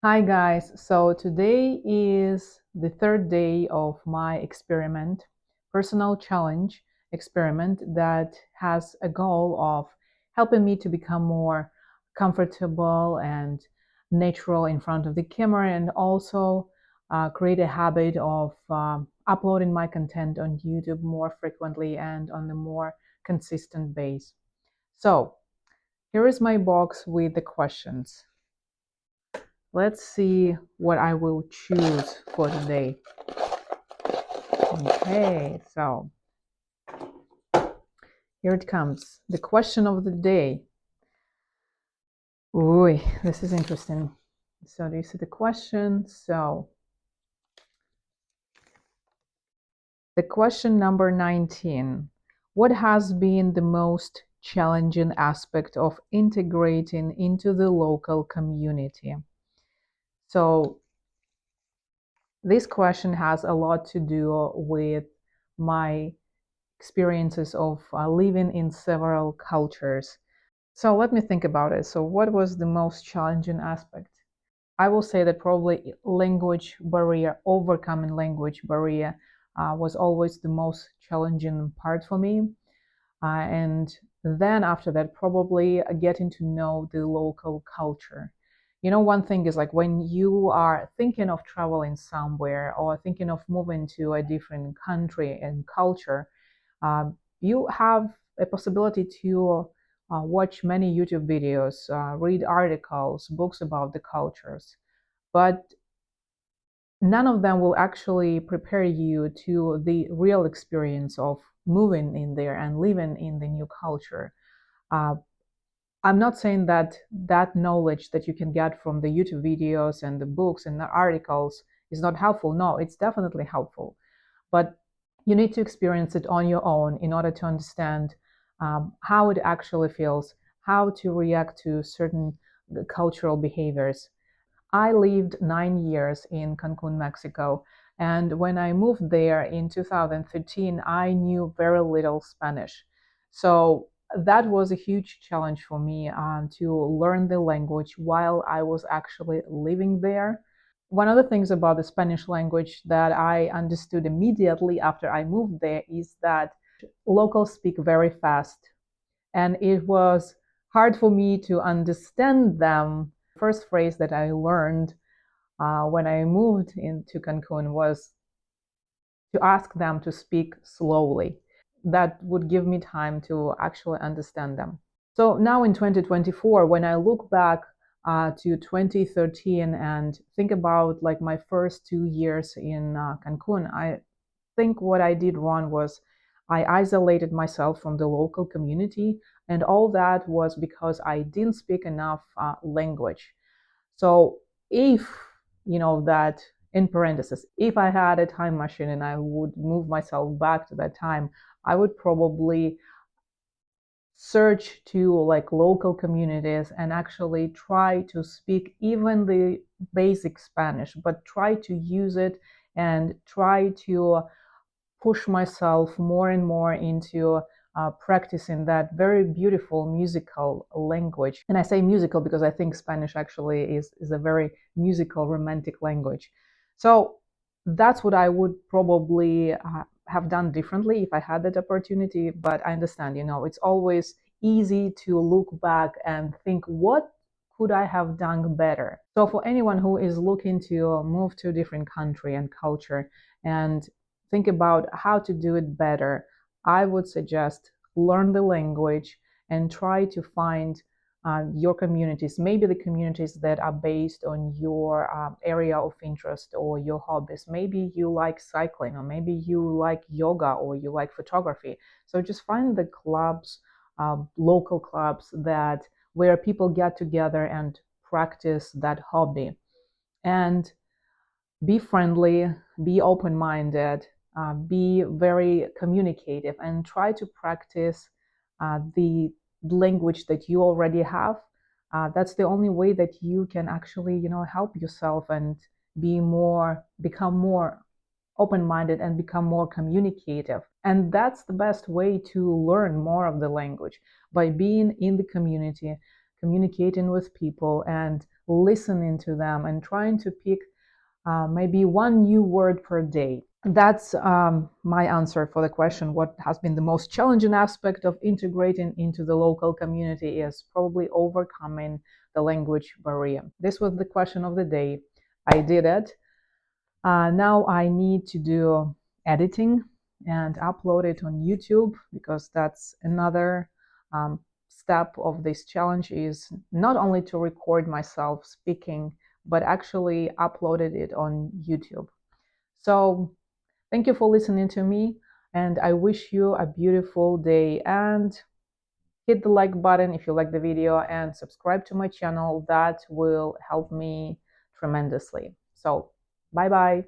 Hi guys, so today is the third day of my experiment, personal challenge experiment that has a goal of helping me to become more comfortable and natural in front of the camera and also create a habit of uploading my content on YouTube more frequently and on a more consistent base. So here is my box with the questions. Let's see what I will choose for today. Okay, so here it comes. The question of the day. Ooh, this is interesting. So do you see the question? So the question number 19. What has been the most challenging aspect of integrating into the local community? So this question has a lot to do with my experiences of living in several cultures. So let me think about it. So, what was the most challenging aspect? I will say that probably language barrier, overcoming language barrier, was always the most challenging part for me. And then after that, probably getting to know the local culture. You know, one thing is like when you are thinking of traveling somewhere or thinking of moving to a different country and culture, you have a possibility to watch many YouTube videos, read articles, books about the cultures, but none of them will actually prepare you to the real experience of moving in there and living in the new culture. Uh, I'm not saying that that knowledge that you can get from the YouTube videos and the books and the articles is not helpful. No, it's definitely helpful. But you need to experience it on your own in order to understand how it actually feels, how to react to certain cultural behaviors. I lived 9 years in Cancun, Mexico, and when I moved there in 2013, I knew very little Spanish. So that was a huge challenge for me to learn the language while I was actually living there. One of the things about the Spanish language that I understood immediately after I moved there is that locals speak very fast. And it was hard for me to understand them. First phrase that I learned when I moved into Cancun was to ask them to speak slowly. That would give me time to actually understand them. So now in 2024, when I look back to 2013 and think about like my first 2 years in Cancun, I think what I did wrong was I isolated myself from the local community, and all that was because I didn't speak enough language. So if that in parentheses, if I had a time machine and I would move myself back to that time, I would probably search to like local communities and actually try to speak even the basic Spanish, but try to use it and try to push myself more and more into practicing that very beautiful musical language. And I say musical because I think Spanish actually is a very musical, romantic language. So that's what I would probably have done differently if I had that opportunity. But I understand, it's always easy to look back and think, what could I have done better? So for anyone who is looking to move to a different country and culture and think about how to do it better, I would suggest learn the language and try to find your communities, maybe the communities that are based on your area of interest or your hobbies. Maybe you like cycling, or maybe you like yoga, or you like photography. So just find the clubs, local clubs that where people get together and practice that hobby. And be friendly, be open minded, be very communicative, and try to practice the language that you already have. That's the only way that you can actually, help yourself and become more open minded and become more communicative. And that's the best way to learn more of the language by being in the community, communicating with people, and listening to them and trying to pick maybe one new word per day. That's my answer for the question. What has been the most challenging aspect of integrating into the local community is probably overcoming the language barrier. This was the question of the day. I did it. Now I need to do editing and upload it on YouTube, because that's another step of this challenge, is not only to record myself speaking, but actually uploaded it on YouTube. So thank you for listening to me, and I wish you a beautiful day. And hit the like button if you like the video, and subscribe to my channel. That will help me tremendously. So bye bye.